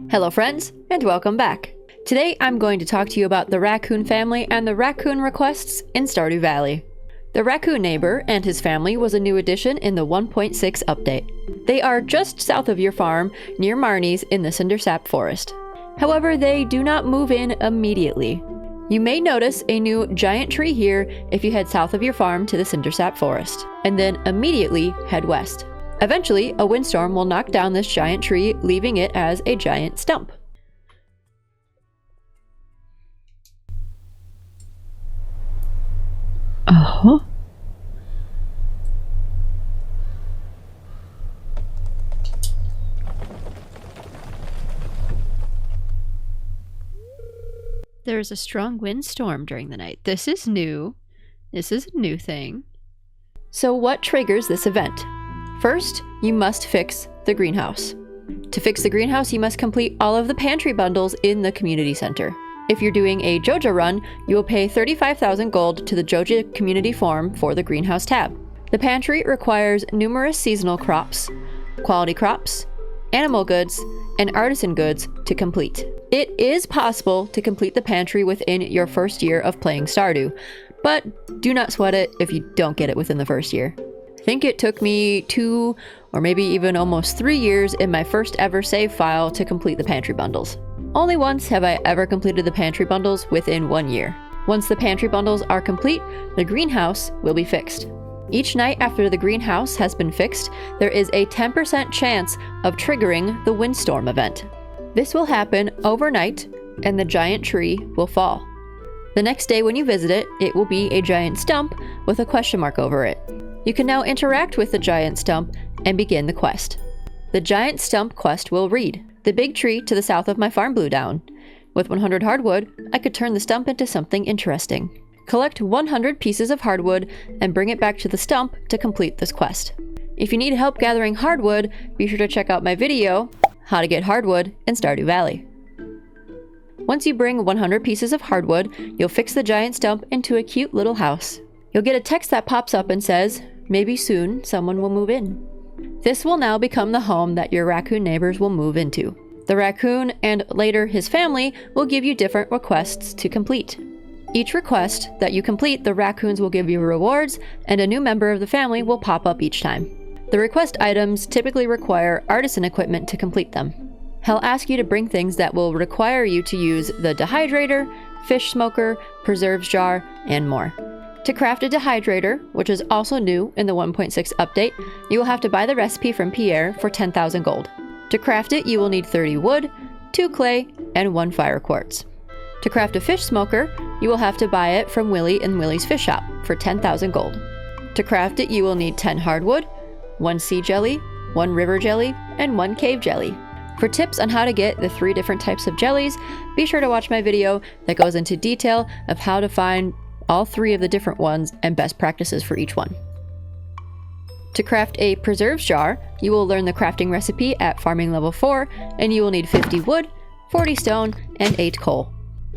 Hello friends, and welcome back. Today I'm going to talk to you about the Raccoon family and the raccoon requests in Stardew Valley. The raccoon neighbor and his family was a new addition in the 1.6 update. They are just south of your farm, near Marnie's in the Cindersap Forest. However, they do not move in immediately. You may notice a new giant tree here if you head south of your farm to the Cindersap Forest, and then immediately head west. Eventually, a windstorm will knock down this giant tree, leaving it as a giant stump. Uh-huh. There's a strong windstorm during the night. This is new. This is a new thing. So what triggers this event? First, you must fix the greenhouse. To fix the greenhouse, you must complete all of the pantry bundles in the community center. If you're doing a Joja run, you will pay 35,000 gold to the Joja Community Forum for the greenhouse tab. The pantry requires numerous seasonal crops, quality crops, animal goods, and artisan goods to complete. It is possible to complete the pantry within your first year of playing Stardew, but do not sweat it if you don't get it within the first year. I think it took me 2 or maybe even almost 3 years in my first ever save file to complete the pantry bundles. Only once have I ever completed the pantry bundles within 1 year. Once the pantry bundles are complete, the greenhouse will be fixed. Each night after the greenhouse has been fixed, there is a 10% chance of triggering the windstorm event. This will happen overnight and the giant tree will fall. The next day when you visit it, it will be a giant stump with a question mark over it. You can now interact with the giant stump and begin the quest. The Giant Stump Quest will read: the big tree to the south of my farm blew down. With 100 hardwood, I could turn the stump into something interesting. Collect 100 pieces of hardwood and bring it back to the stump to complete this quest. If you need help gathering hardwood, be sure to check out my video, How to Get Hardwood in Stardew Valley. Once you bring 100 pieces of hardwood, you'll fix the giant stump into a cute little house. You'll get a text that pops up and says, "Maybe soon someone will move in." This will now become the home that your raccoon neighbors will move into. The raccoon and later his family will give you different requests to complete. Each request that you complete, the raccoons will give you rewards, and a new member of the family will pop up each time. The request items typically require artisan equipment to complete them. He'll ask you to bring things that will require you to use the dehydrator, fish smoker, preserves jar, and more. To craft a dehydrator, which is also new in the 1.6 update, you will have to buy the recipe from Pierre for 10,000 gold. To craft it, you will need 30 wood, 2 clay, and 1 fire quartz. To craft a fish smoker, you will have to buy it from Willie in Willie's fish shop for 10,000 gold. To craft it, you will need 10 hardwood, 1 sea jelly, 1 river jelly, and 1 cave jelly. For tips on how to get the 3 different types of jellies, be sure to watch my video that goes into detail of how to find all 3 of the different ones and best practices for each one. To craft a preserves jar, you will learn the crafting recipe at farming level 4, and you will need 50 wood, 40 stone, and 8 coal.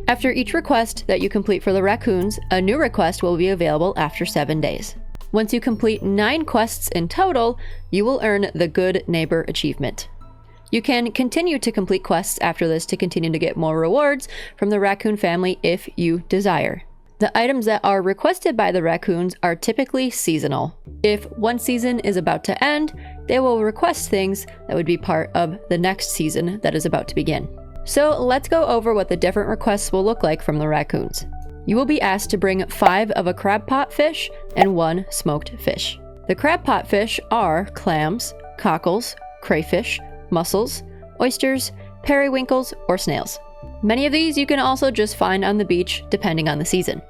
After each request that you complete for the raccoons, a new request will be available after 7 days. Once you complete 9 quests in total, you will earn the Good Neighbor achievement. You can continue to complete quests after this to continue to get more rewards from the raccoon family if you desire. The items that are requested by the raccoons are typically seasonal. If one season is about to end, they will request things that would be part of the next season that is about to begin. So let's go over what the different requests will look like from the raccoons. You will be asked to bring 5 of a crab pot fish and 1 smoked fish. The crab pot fish are clams, cockles, crayfish, mussels, oysters, periwinkles, or snails. Many of these you can also just find on the beach depending on the season.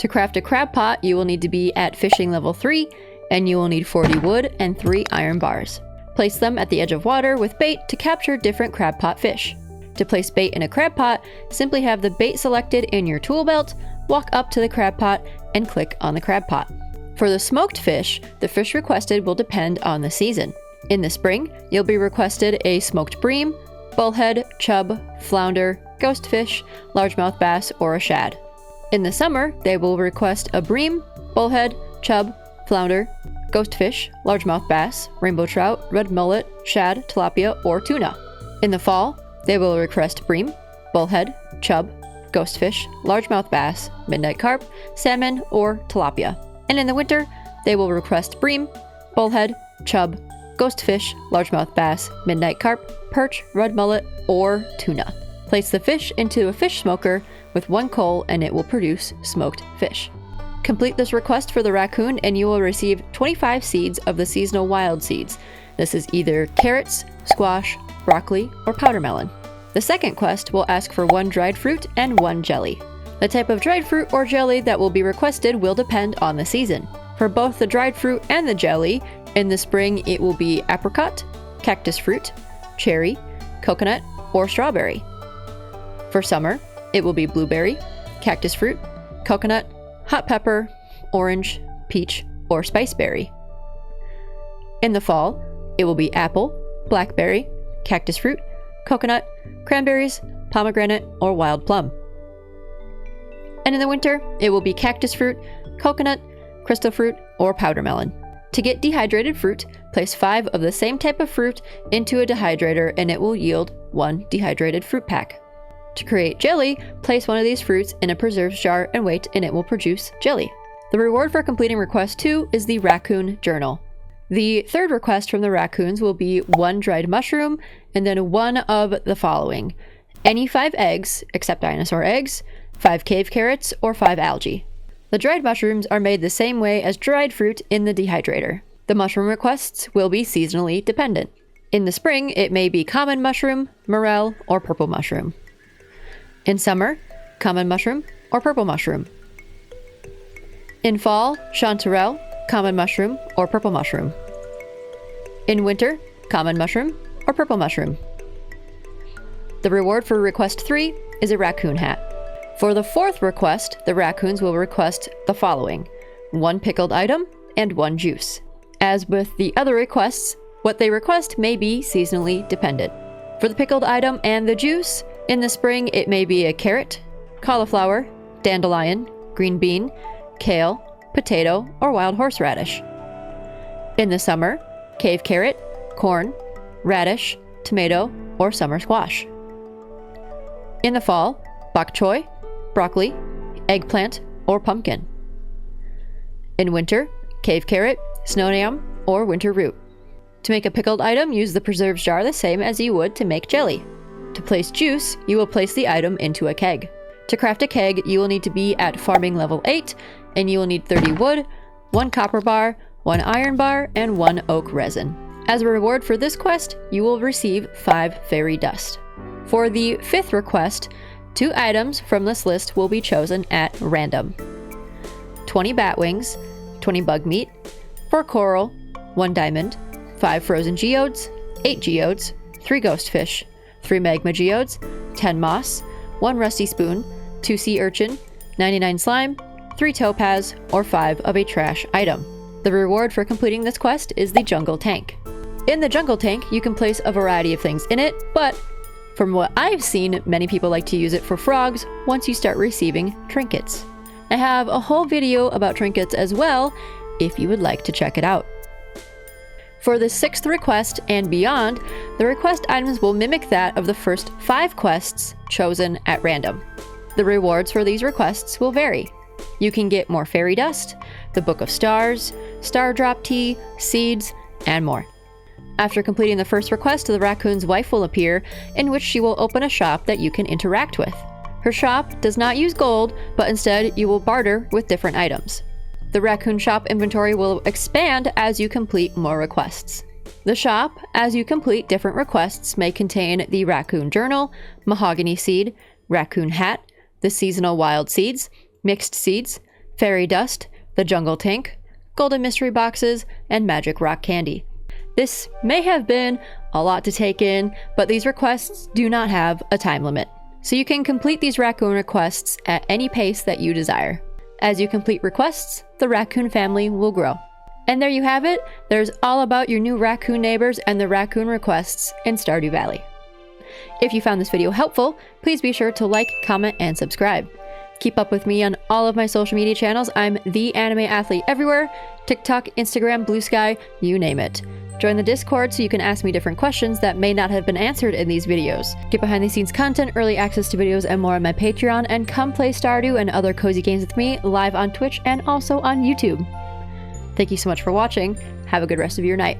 To craft a crab pot, you will need to be at fishing level 3, and you will need 40 wood and 3 iron bars. Place them at the edge of water with bait to capture different crab pot fish. To place bait in a crab pot, simply have the bait selected in your tool belt, walk up to the crab pot, and click on the crab pot. For the smoked fish, the fish requested will depend on the season. In the spring, you'll be requested a smoked bream, bullhead, chub, flounder, ghostfish, largemouth bass, or a shad. In the summer, they will request a bream, bullhead, chub, flounder, ghostfish, largemouth bass, rainbow trout, red mullet, shad, tilapia, or tuna. In the fall, they will request bream, bullhead, chub, ghostfish, largemouth bass, midnight carp, salmon, or tilapia. And in the winter, they will request bream, bullhead, chub, ghostfish, largemouth bass, midnight carp, perch, red mullet, or tuna. Place the fish into a fish smoker with 1 coal and it will produce smoked fish. Complete this request for the raccoon and you will receive 25 seeds of the seasonal wild seeds. This is either carrots, squash, broccoli, or powder melon. The second quest will ask for 1 dried fruit and 1 jelly. The type of dried fruit or jelly that will be requested will depend on the season. For both the dried fruit and the jelly, in the spring it will be apricot, cactus fruit, cherry, coconut, or strawberry. For summer, it will be blueberry, cactus fruit, coconut, hot pepper, orange, peach, or spiceberry. In the fall, it will be apple, blackberry, cactus fruit, coconut, cranberries, pomegranate, or wild plum. And in the winter, it will be cactus fruit, coconut, crystal fruit, or powder melon. To get dehydrated fruit, place 5 of the same type of fruit into a dehydrator and it will yield 1 dehydrated fruit pack. To create jelly, place 1 of these fruits in a preserves jar and wait and it will produce jelly. The reward for completing request 2 is the raccoon journal. The third request from the raccoons will be 1 dried mushroom and then 1 of the following: any 5 eggs, except dinosaur eggs, 5 cave carrots, or 5 algae. The dried mushrooms are made the same way as dried fruit in the dehydrator. The mushroom requests will be seasonally dependent. In the spring, it may be common mushroom, morel, or purple mushroom. In summer, common mushroom or purple mushroom. In fall, chanterelle, common mushroom or purple mushroom. In winter, common mushroom or purple mushroom. The reward for request 3 is a raccoon hat. For the fourth request, the raccoons will request the following: 1 pickled item and 1 juice. As with the other requests, what they request may be seasonally dependent. For the pickled item and the juice, in the spring it may be a carrot, cauliflower, dandelion, green bean, kale, potato, or wild horseradish. In the summer, cave carrot, corn, radish, tomato, or summer squash. In the fall, bok choy, broccoli, eggplant, or pumpkin. In winter, cave carrot, snow yam, or winter root. To make a pickled item, use the preserves jar the same as you would to make jelly. To place juice, you will place the item into a keg. To craft a keg, you will need to be at farming level 8, and you will need 30 wood, 1 copper bar, 1 iron bar, and 1 oak resin. As a reward for this quest, you will receive 5 fairy dust. For the 5th request, 2 items from this list will be chosen at random: 20 bat wings, 20 bug meat, 4 coral, 1 diamond, 5 frozen geodes, 8 geodes, 3 ghost fish, 3 magma geodes, 10 moss, 1 rusty spoon, 2 sea urchin, 99 slime, 3 topaz, or 5 of a trash item. The reward for completing this quest is the jungle tank. In the jungle tank, you can place a variety of things in it, but from what I've seen, many people like to use it for frogs once you start receiving trinkets. I have a whole video about trinkets as well, if you would like to check it out. For the 6th request and beyond, the request items will mimic that of the first 5 quests chosen at random. The rewards for these requests will vary. You can get more fairy dust, the Book of Stars, Star Drop Tea, seeds, and more. After completing the first request, the raccoon's wife will appear, in which she will open a shop that you can interact with. Her shop does not use gold, but instead you will barter with different items. The raccoon shop inventory will expand as you complete more requests. The shop, as you complete different requests, may contain the raccoon journal, mahogany seed, raccoon hat, the seasonal wild seeds, mixed seeds, fairy dust, the jungle tank, golden mystery boxes, and magic rock candy. This may have been a lot to take in, but these requests do not have a time limit. So you can complete these raccoon requests at any pace that you desire. As you complete requests, the raccoon family will grow. And there you have it. There's all about your new raccoon neighbors and the raccoon requests in Stardew Valley. If you found this video helpful, please be sure to like, comment, and subscribe. Keep up with me on all of my social media channels. I'm TheAnimeAthlete everywhere: TikTok, Instagram, Blue Sky, you name it. Join the Discord so you can ask me different questions that may not have been answered in these videos. Get behind the scenes content, early access to videos, and more on my Patreon, and come play Stardew and other cozy games with me live on Twitch and also on YouTube. Thank you so much for watching. Have a good rest of your night.